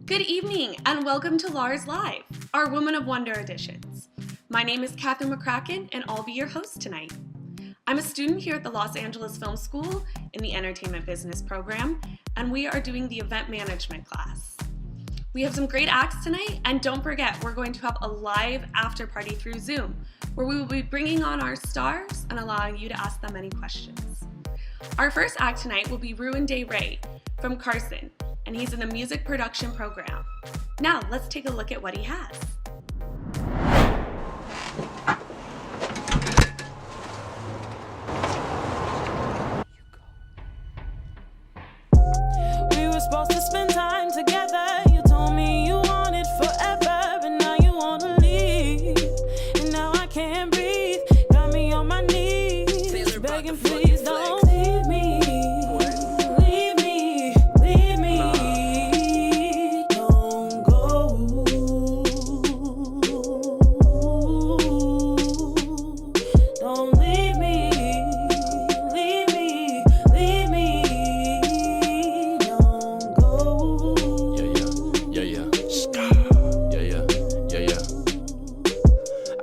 Good evening and welcome to LARS Live, our Woman of Wonder editions. My name is Catherine McCracken and I'll be your host tonight. I'm a student here at the Los Angeles Film School in the Entertainment Business program, and we are doing the event management class. We have some great acts tonight, and don't forget, we're going to have a live after party through Zoom, where we will be bringing on our stars and allowing you to ask them any questions. Our first act tonight will be Ruin Day Ray from Carson, and he's in the music production program. Now, let's take a look at what he has. We were supposed to spend time together. You told me you wanted forever, but now you want to leave. And now I can't breathe. Got me on my knees, begging, please don't leave me. Leave me, leave me. Don't go. Don't leave me. Leave me, leave me. Don't go. Yeah.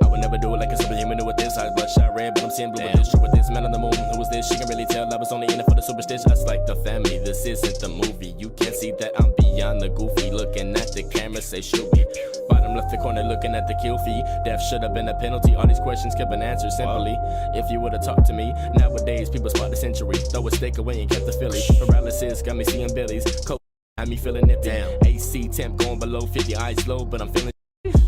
I would never do it like a superhuman with this eyes bloodshot red, but I'm seeing blue with this true with this man on the moon. Who was this? She can really tell I was only in it for the superstition. That's like the family. This isn't the movie. You can't see that I'm beyond the goofy. Looking at the camera, say shoot me. Bottom left the corner, looking at the kill fee. Death should have been a penalty. All these questions kept an answer simply. If you would've talked to me, nowadays people spot the century. Throw a steak away and kept the Philly. Paralysis got me seeing Billy's. Coke had me feeling nifty. AC temp going below 50, eyes low, but I'm feeling.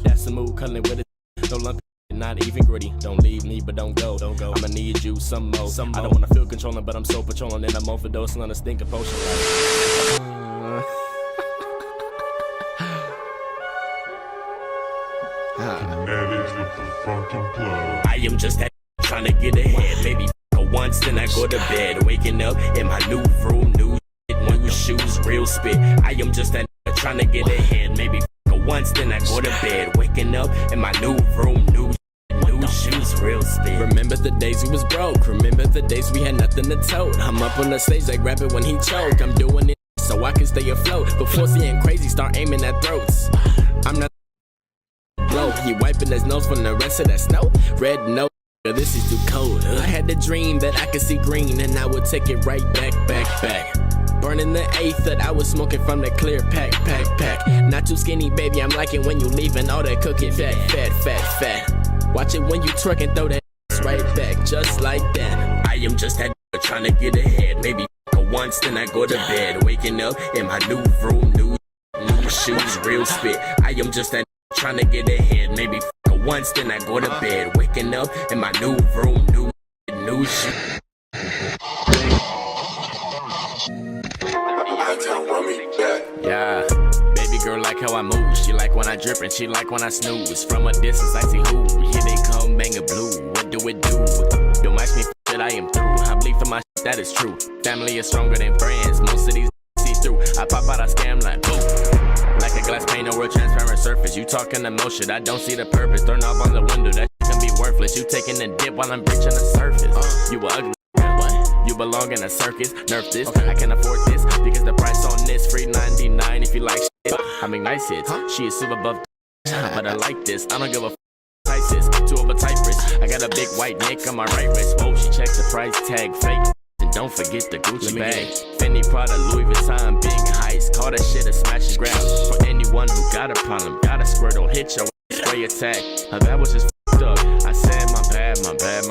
That's the mood, cuddling with it. No lump, not even gritty. Don't leave me, but don't go. I'ma need you some more. I don't wanna feel controlling, but I'm so patrolling, and I'm overdosing on a stinker potion. Kinetics with the fucking plug. I am just that trying to get ahead. Maybe once, then I go to bed. Waking up in my new room, new shit, new shoes, real spit. I am just that trying to get ahead. Maybe once, then I go to bed. Waking up in my new room, new shoes, real spit. Remember the days we was broke. Remember the days we had nothing to tote. I'm up on the stage, I grab it when he choke. I'm doing it so I can stay afloat. Before seeing crazy, start aiming at throats. I'm not blow. He wiping his nose from the rest of that snow. Red nose. This is too cold. I had the dream that I could see green, and I would take it right back. Burning the eighth that I was smoking from the clear pack. Not too skinny, baby, I'm liking when you leaving all that cooking fat. Watch it when you twerk and throw that right back, just like that. I am just that trying to get ahead. Maybe once, then I go to bed. Waking up in my new room, new shoes, real spit. I am just that trying to get ahead. Maybe once, then I go to bed. Waking up in my new room, new shoes. Yeah, baby girl like how I move. She like when I drip and she like when I snooze. From a distance I see who. Here they come, bang a blue. What do it do? Don't match me that I am through. I bleed for my shit, that is true. Family is stronger than friends. Most of these see through. I pop out, I scam like boom. Like a glass pane over a transparent surface. You talking emotion, I don't see the purpose. Turn off on the window, that shit can be worthless. You taking a dip while I'm breaching the surface. You a ugly. You belong in a circus, nerf this, I can afford this, because the price on this, free 99 if you like shit. I make nice hits, she is super buff, but I like this, I don't give a ISIS, 2 of a type wrist, I got a big white nick on my right wrist, whoa, she checks the price tag, fake, and don't forget the Gucci bag, Fendi, Prada, Louis Vuitton, big heist, call that shit a smash and grab, for anyone who got a problem, got a squirtle, hit your spray attack, that was just up. I said my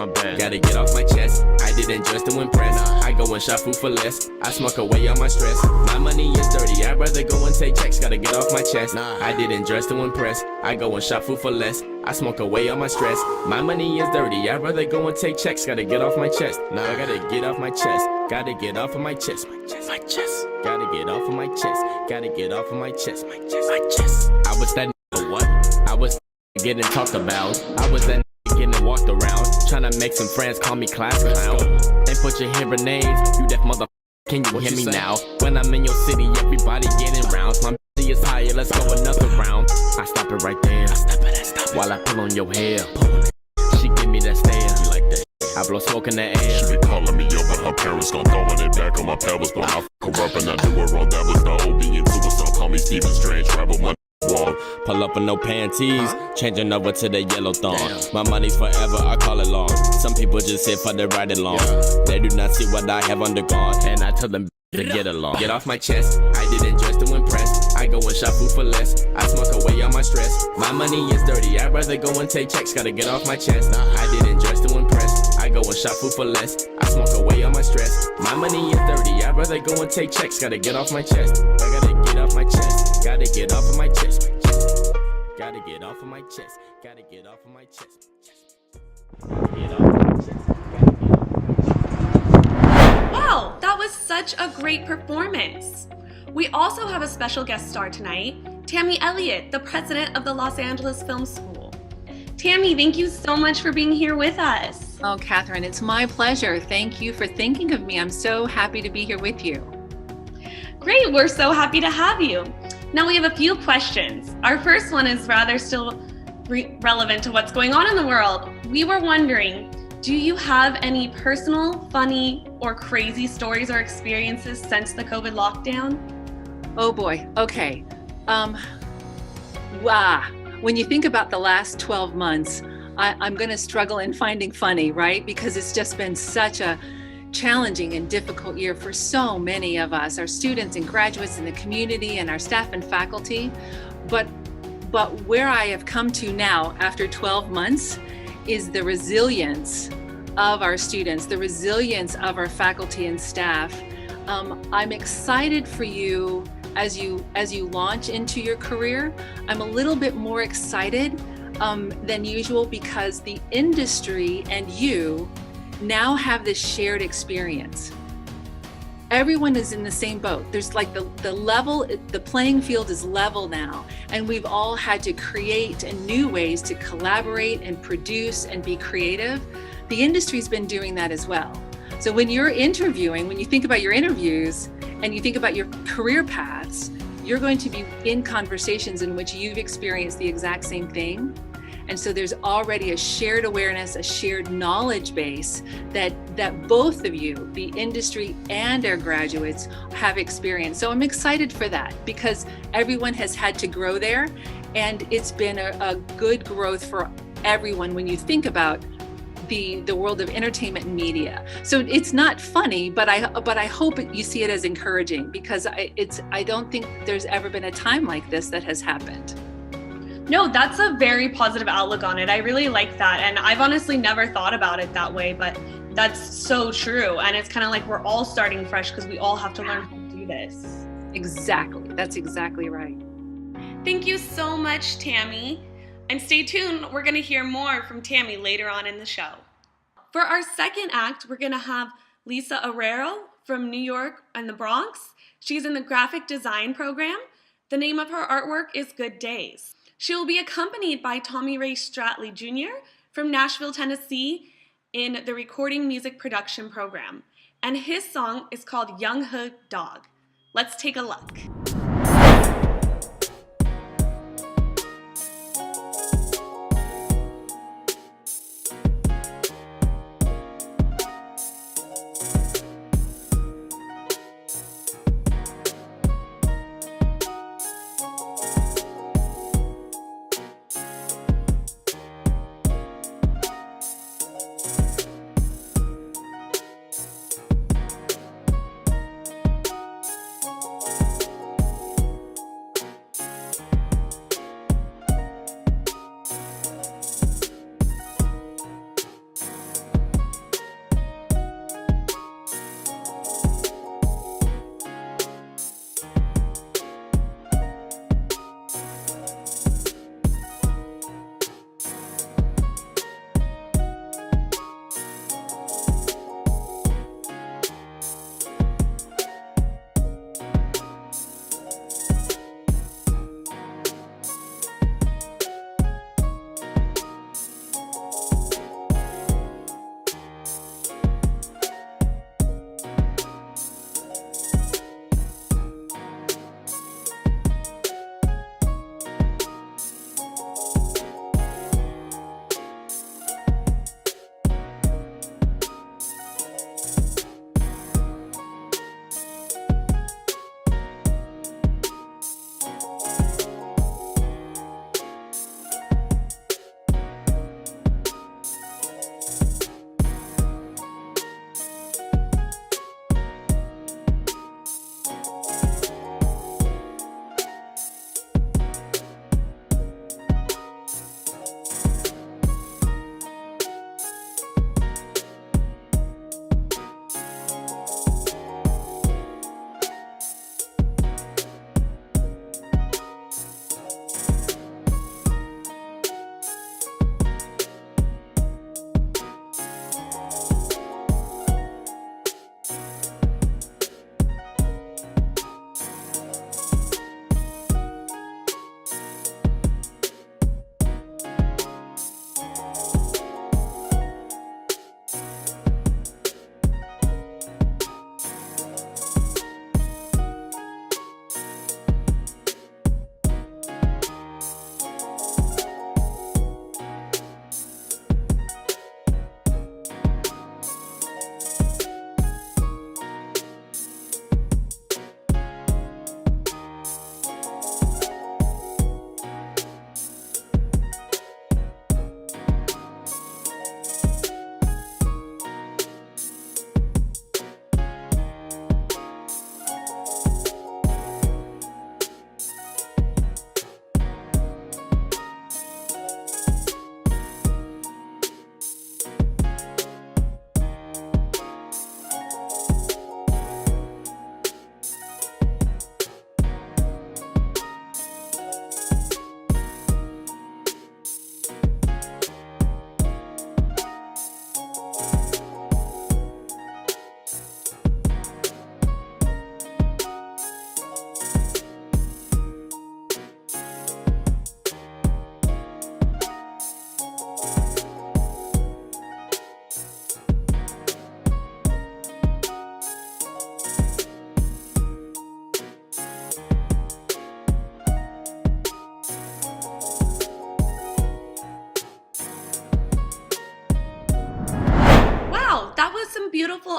bad. Gotta get off my chest. I didn't dress to impress. I go and shop food for less. I smoke away all my stress. My money is dirty. I'd rather go and take checks. Gotta get off my chest. I didn't dress to impress. I go and shop food for less. I smoke away all my stress. My money is dirty. I'd rather go and take checks. Gotta get off my chest. I gotta get off my chest. Gotta get off of my chest. My chest. Gotta get off of my chest. Gotta get off of my chest. My chest. I was that what? I was getting talked about. I was that getting walked around, trying to make some friends call me class clown. And put your hearing aids, you deaf mother. Can you hear me now? When I'm in your city, everybody getting rounds. My body is higher, let's go another round. I stop it right there. While I pull on your hair. She give me that stare. You like that? I blow smoke in the air. She be calling me over, her parents gon' throwing it back on my pebbles, but I fuck her up and I do her wrong. That was the OB into it, so call me Steven Strange, rebel, my wall. Pull up with no panties, changing over to the yellow thong. My money's forever, I call it long. Some people just here for the ride along. They do not see what I have undergone, and I tell them to get along. Get off my chest, I didn't dress to impress. I go and shop food for less. I smoke away all my stress. My money is dirty, I'd rather go and take checks. Gotta get off my chest. I didn't dress to impress. I go and shop food for less. I smoke away all my stress. My money is dirty, I'd rather go and take checks. Gotta get off my chest. I gotta get off my chest. Gotta get off of my chest. Gotta get off of my chest. Gotta get off of my chest. Get off of my chest. Wow, that was such a great performance. We also have a special guest star tonight, Tammy Elliot, the president of the Los Angeles Film School. Tammy, thank you so much for being here with us. Oh, Catherine, it's my pleasure. Thank you for thinking of me. I'm so happy to be here with you. Great, we're so happy to have you. Now we have a few questions. Our first one is rather still relevant to what's going on in the world. We were wondering, do you have any personal, funny, or crazy stories or experiences since the COVID lockdown? Oh boy, okay. When you think about the last 12 months, I'm gonna struggle in finding funny, right? Because it's just been such a challenging and difficult year for so many of us, our students and graduates in the community and our staff and faculty. But where I have come to now after 12 months is the resilience of our students, the resilience of our faculty and staff. I'm excited for you as you launch into your career. I'm a little bit more excited than usual because the industry and you now have this shared experience. Everyone is in the same boat. There's like the playing field is level now, and we've all had to create new ways to collaborate and produce and be creative. The industry's been doing that as well. So when you're interviewing, when you think about your interviews and you think about your career paths, you're going to be in conversations in which you've experienced the exact same thing. And so there's already a shared awareness, a shared knowledge base that both of you, the industry and our graduates, have experienced. So I'm excited for that because everyone has had to grow there, and it's been a good growth for everyone when you think about the world of entertainment and media. So it's not funny, but I hope you see it as encouraging because I don't think there's ever been a time like this that has happened. No, that's a very positive outlook on it. I really like that. And I've honestly never thought about it that way, but that's so true. And it's kind of like we're all starting fresh because we all have to learn how to do this. Exactly. That's exactly right. Thank you so much, Tammy. And stay tuned. We're going to hear more from Tammy later on in the show. For our second act, we're going to have Lisa Arrero from New York and the Bronx. She's in the graphic design program. The name of her artwork is Good Days. She will be accompanied by Tommy Ray Stratley Jr. from Nashville, Tennessee in the recording music production program. And his song is called Young Hood Dog. Let's take a look.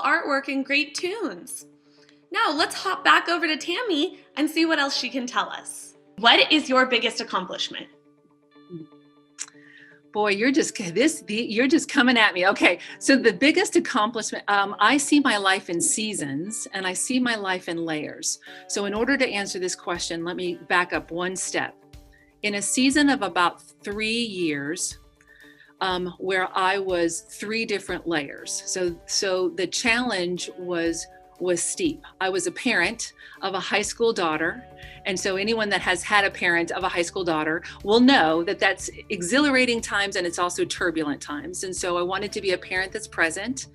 artwork and great tunes. Now let's hop back over to Tammy and see what else she can tell us. What is your biggest accomplishment? Boy, you're just coming at me. Okay, so the biggest accomplishment, I see my life in seasons and I see my life in layers. So in order to answer this question, let me back up one step. In a season of about 3 years, where I was 3 different layers. So the challenge was steep. I was a parent of a high school daughter. And so anyone that has had a parent of a high school daughter will know that that's exhilarating times and it's also turbulent times. And so I wanted to be a parent that's present.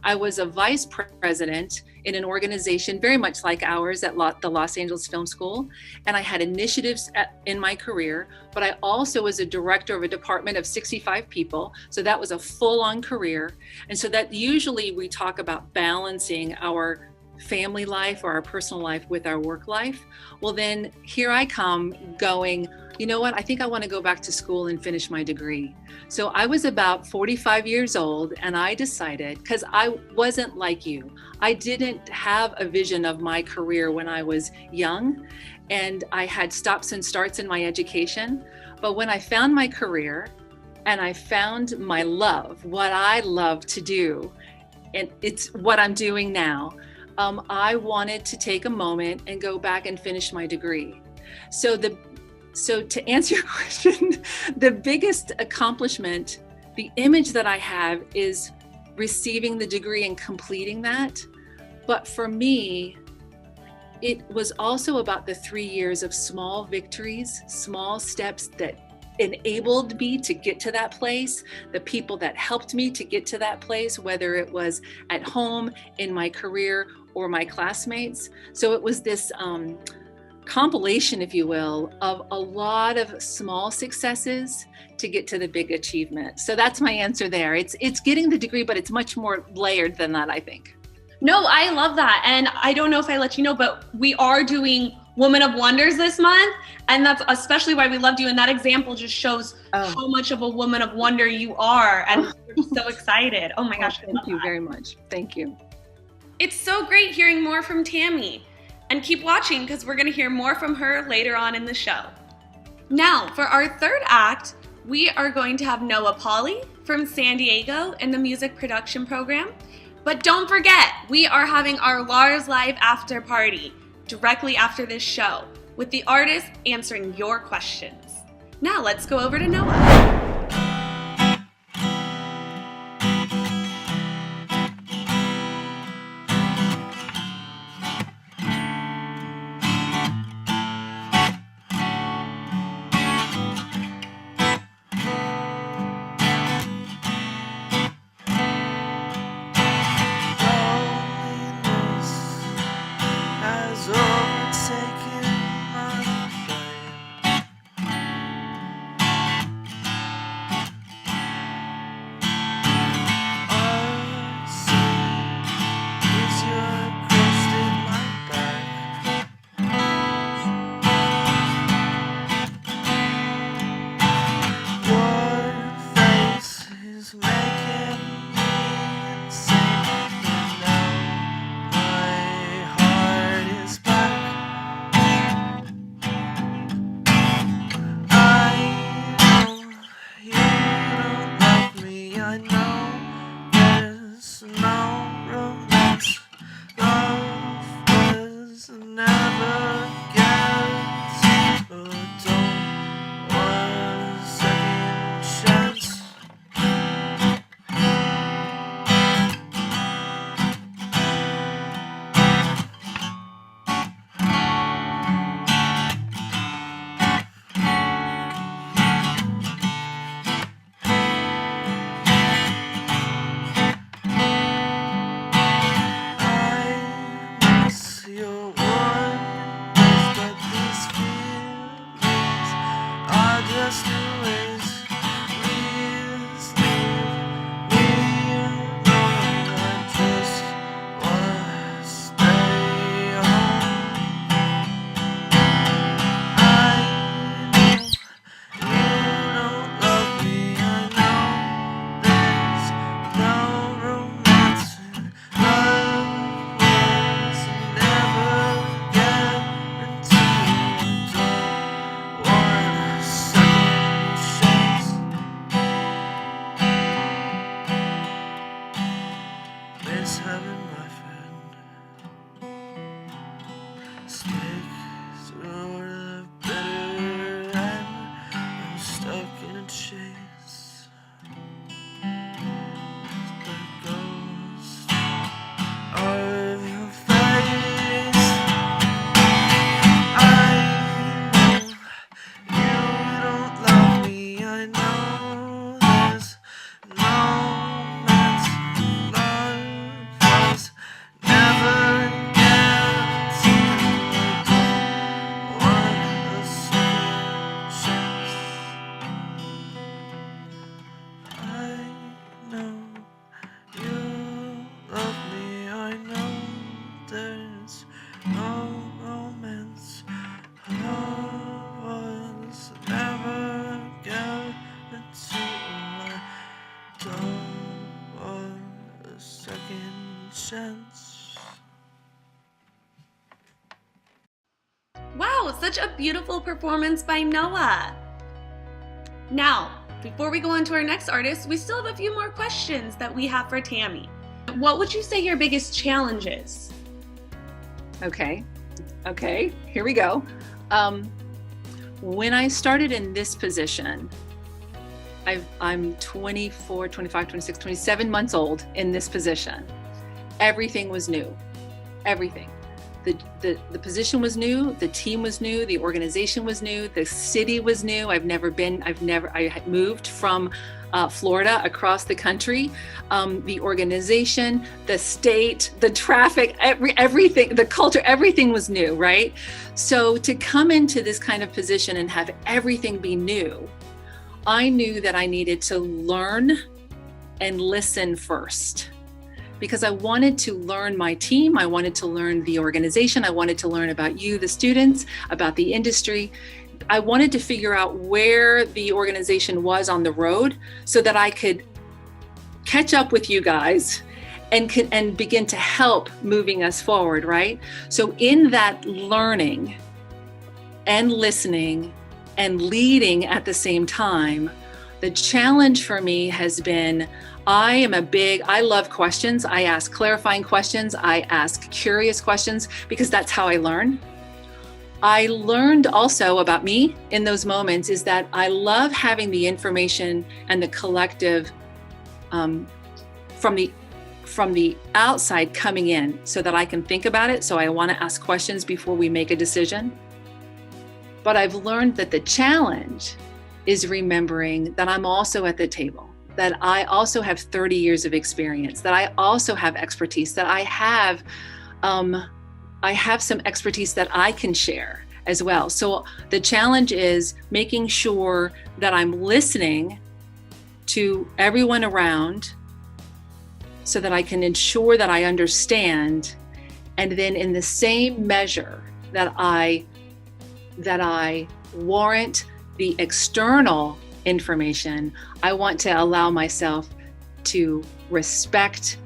I was a vice president in an organization very much like ours at the Los Angeles Film School. And I had initiatives in my career, but I also was a director of a department of 65 people. So that was a full-on career. And so that usually we talk about balancing our family life or our personal life with our work life. Well, then here I come going, you know what? I think I want to go back to school and finish my degree. So I was about 45 years old and I decided, because I wasn't like you, I didn't have a vision of my career when I was young and I had stops and starts in my education. But when I found my career and I found my love, what I love to do, and it's what I'm doing now, I wanted to take a moment and go back and finish my degree. So to answer your question, the biggest accomplishment, the image that I have is receiving the degree and completing that. But for me, it was also about the 3 years of small victories, small steps that enabled me to get to that place, the people that helped me to get to that place, whether it was at home, in my career, or my classmates. So it was this compilation, if you will, of a lot of small successes to get to the big achievement. So that's my answer there. It's getting the degree, but it's much more layered than that, I think. No, I love that. And I don't know if I let you know, but we are doing Woman of Wonders this month. And that's especially why we loved you. And that example just shows how much of a woman of wonder you are. And we're so excited. Oh my gosh. Thank you very much. Thank you. It's so great hearing more from Tammy. And keep watching because we're going to hear more from her later on in the show. Now, for our third act, we are going to have Noah Pauly from San Diego in the music production program. But don't forget, we are having our LARS Live after party directly after this show with the artists answering your questions. Now let's go over to Noah. questions. Wow, such a beautiful performance by Noah. Now, before we go on to our next artist, we still have a few more questions that we have for Tammy. What would you say your biggest challenge is? Okay, here we go. When I started in this position, I'm 24, 25, 26, 27 months old in this position. Everything was new, everything. The position was new, the team was new, the organization was new, the city was new. I had moved from Florida across the country. The organization, the state, the traffic, everything, the culture, everything was new, right? So to come into this kind of position and have everything be new, I knew that I needed to learn and listen first. Because I wanted to learn my team, I wanted to learn the organization, I wanted to learn about you, the students, about the industry. I wanted to figure out where the organization was on the road so that I could catch up with you guys and begin to help moving us forward, right? So in that learning and listening and leading at the same time, the challenge for me has been I love questions. I ask clarifying questions. I ask curious questions because that's how I learn. I learned also about me in those moments is that I love having the information and the collective from the outside coming in so that I can think about it. So I want to ask questions before we make a decision. But I've learned that the challenge is remembering that I'm also at the table, that I also have 30 years of experience, that I also have expertise, that I have some expertise that I can share as well. So the challenge is making sure that I'm listening to everyone around so that I can ensure that I understand, and then in the same measure that I warrant the external information, I want to allow myself to respect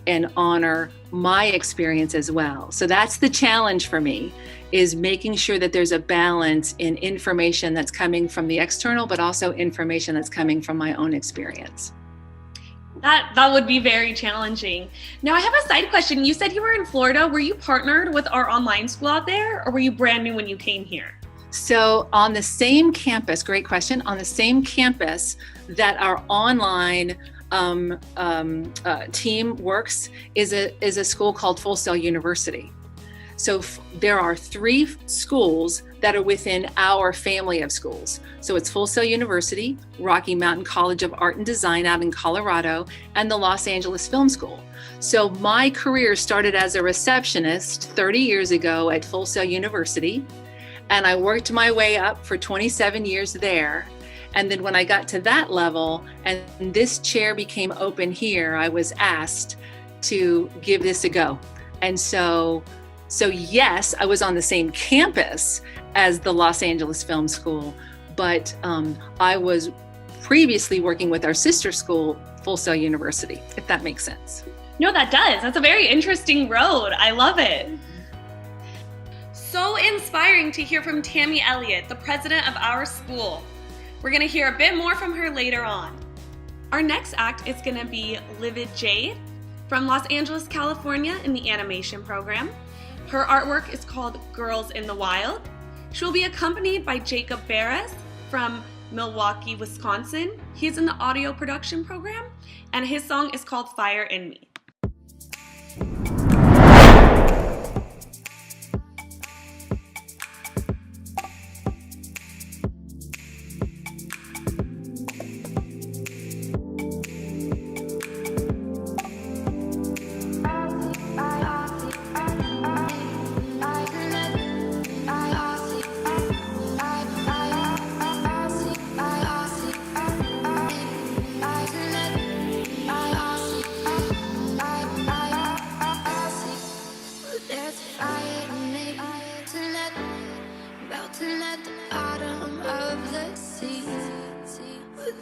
and honor my experience as well. So that's the challenge for me, is making sure that there's a balance in information that's coming from the external, but also information that's coming from my own experience. That would be very challenging. Now I have a side question. You said you were in Florida. Were you partnered with our online school out there, or were you brand new when you came here? So on the same campus, great question, on the same campus that our online team works is a school called Full Sail University. So there are 3 schools that are within our family of schools. So it's Full Sail University, Rocky Mountain College of Art and Design out in Colorado, and the Los Angeles Film School. So my career started as a receptionist 30 years ago at Full Sail University, and I worked my way up for 27 years there. And then when I got to that level and this chair became open here, I was asked to give this a go. And so yes, I was on the same campus as the Los Angeles Film School, but I was previously working with our sister school, Full Sail University, if that makes sense. No, that does. That's a very interesting road. I love it. So inspiring to hear from Tammy Elliot, the president of our school. We're going to hear a bit more from her later on. Our next act is going to be Livid Jade from Los Angeles, California in the animation program. Her artwork is called Girls in the Wild. She'll be accompanied by Jacob Barris from Milwaukee, Wisconsin. He's in the audio production program, and his song is called Fire in Me.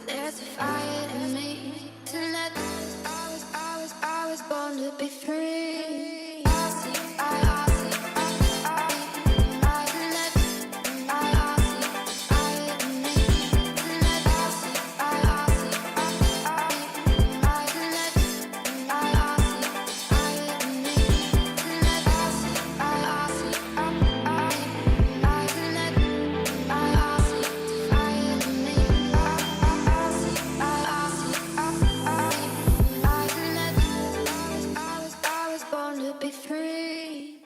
There's a fire in me tonight. I was born to to be free. I was born to be free.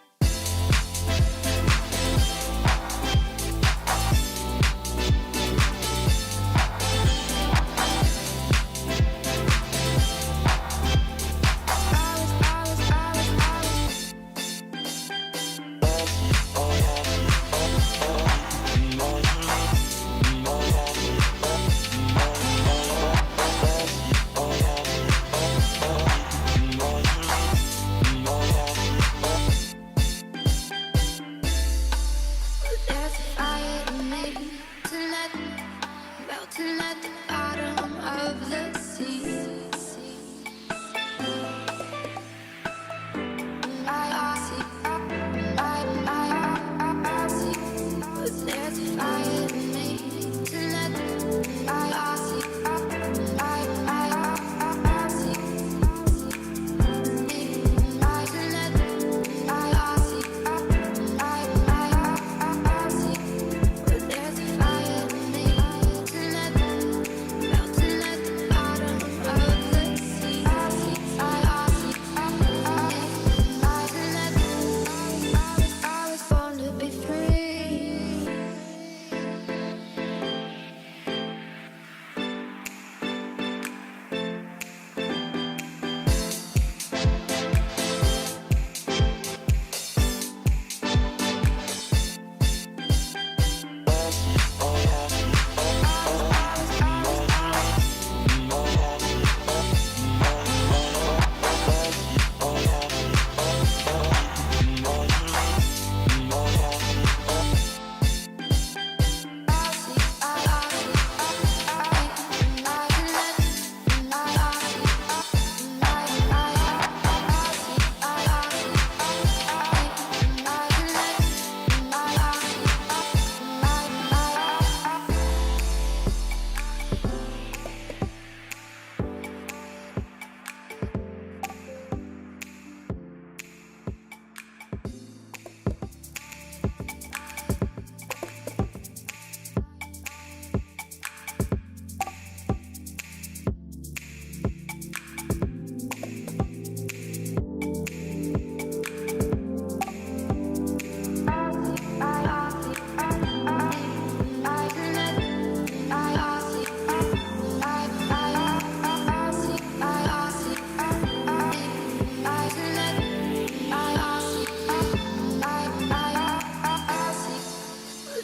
There's a fire in me tonight, melting at the bottom of the sea. There's a fire in me tonight. I was born to be free.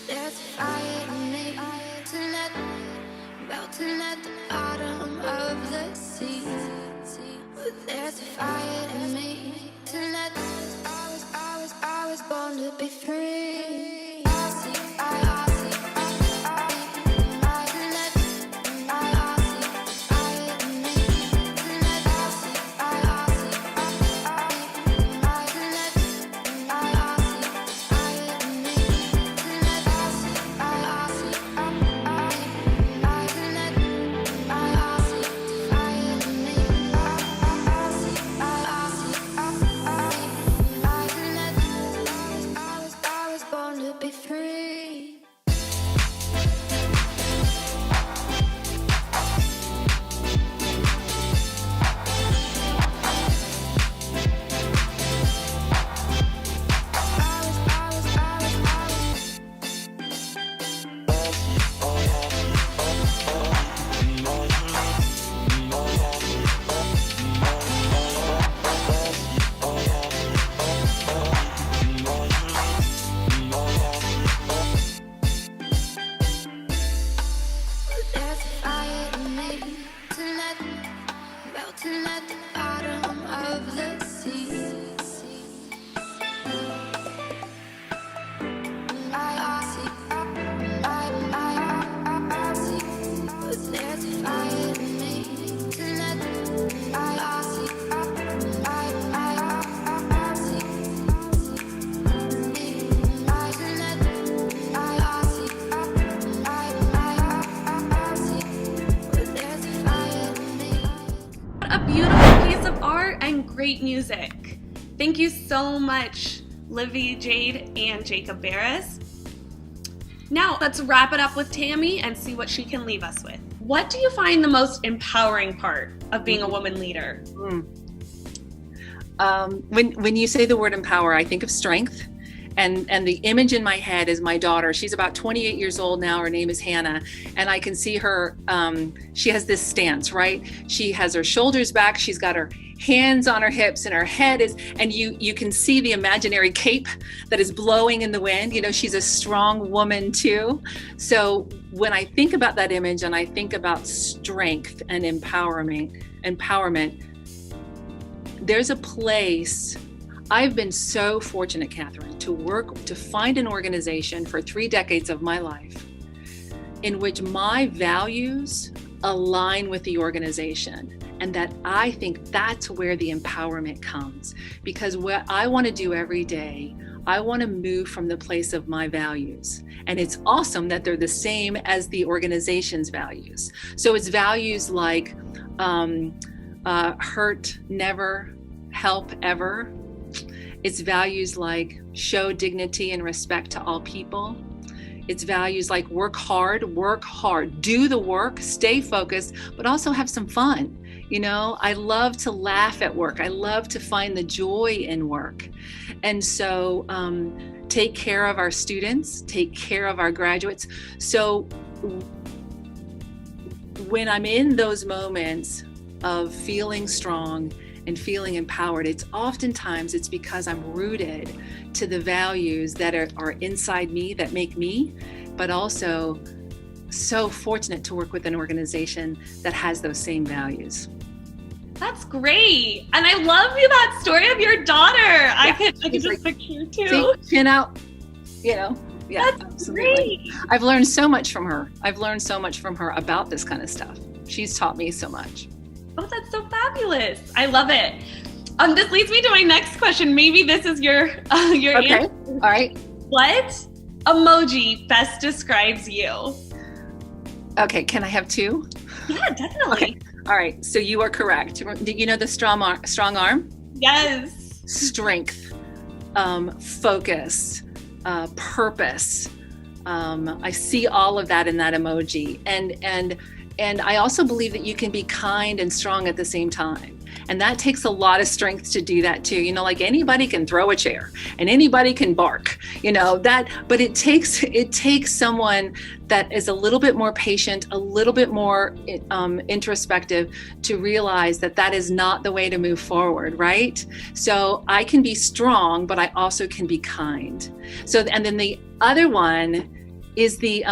There's a fire in me tonight, melting at the bottom of the sea. There's a fire in me tonight. I was born to be free. I was born to great music. Thank you so much, Livy Jade and Jacob Barris. Now, let's wrap it up with Tammy and see what she can leave us with. What do you find the most empowering part of being a woman leader? When you say the word empower, I think of strength. And the image in my head is my daughter. She's about 28 years old now. Her name is Hannah. And I can see her, she has this stance, right? She has her shoulders back. She's got her hands on her hips and her head is, and you can see the imaginary cape that is blowing in the wind. You know, she's a strong woman too. So when I think about that image and I think about strength and empowerment, there's a place. I've been so fortunate, Catherine, to find an organization for 3 decades of my life in which my values align with the organization. And that I think that's where the empowerment comes. Because what I want to do every day, I want to move from the place of my values. And it's awesome that they're the same as the organization's values. So it's values like hurt never, help ever. It's values like show dignity and respect to all people. It's values like work hard, do the work, stay focused, but also have some fun. You know, I love to laugh at work. I love to find the joy in work. And so take care of our students, take care of our graduates. So when I'm in those moments of feeling strong and feeling empowered, it's because I'm rooted to the values that are inside me, that make me, but also so fortunate to work with an organization that has those same values. That's great. And I love that story of your daughter. Yeah, I could just picture too. See, chin out, you know. Yeah, that's absolutely. Great. I've learned so much from her. About this kind of stuff. She's taught me so much. Oh, that's so fabulous. I love it. This leads me to my next question. Maybe this is your okay. answer. All right. What emoji best describes you? Okay, can I have 2? Yeah, definitely. Okay. All right, so you are correct. Did you know the strong arm? Yes. Strength, focus, purpose. I see all of that in that emoji. And I also believe that you can be kind and strong at the same time. And that takes a lot of strength to do that too. You know, like anybody can throw a chair and anybody can bark, you know, but it takes someone that is a little bit more patient, a little bit more introspective to realize that is not the way to move forward, right? So I can be strong, but I also can be kind. So, and then the other one is the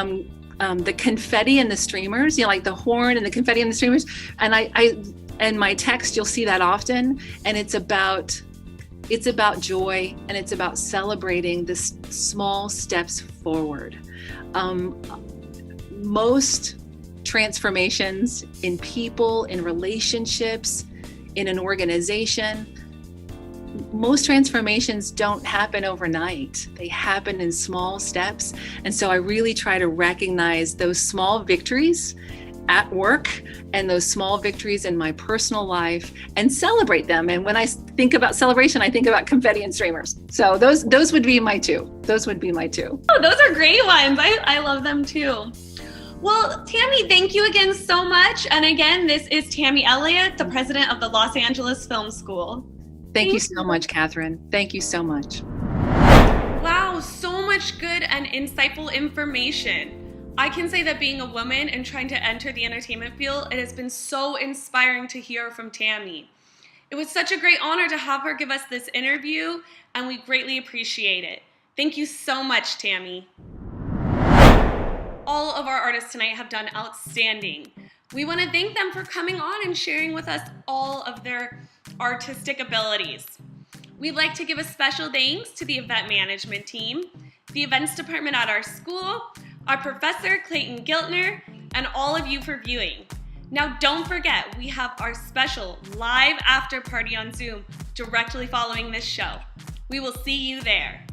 confetti and the streamers, you know, like the horn and the confetti and the streamers. And in my text, you'll see that often. And it's about joy, and it's about celebrating the small steps forward. Most transformations in people, in relationships, in an organization, most transformations don't happen overnight. They happen in small steps. And so I really try to recognize those small victories at work and those small victories in my personal life and celebrate them. And when I think about celebration, I think about confetti and streamers. So those would be my 2. Those would be my 2. Oh, those are great ones. I love them too. Well, Tammy, thank you again so much. And again, this is Tammy Elliot, the president of the Los Angeles Film School. Thank you so much, Catherine. Thank you so much. Wow, so much good and insightful information. I can say that being a woman and trying to enter the entertainment field, it has been so inspiring to hear from Tammy. It was such a great honor to have her give us this interview, and we greatly appreciate it. Thank you so much, Tammy. All of our artists tonight have done outstanding. We want to thank them for coming on and sharing with us all of their artistic abilities. We'd like to give a special thanks to the event management team, the events department at our school, our professor Clayton Giltner, and all of you for viewing. Now don't forget, we have our special live after party on Zoom directly following this show. We will see you there.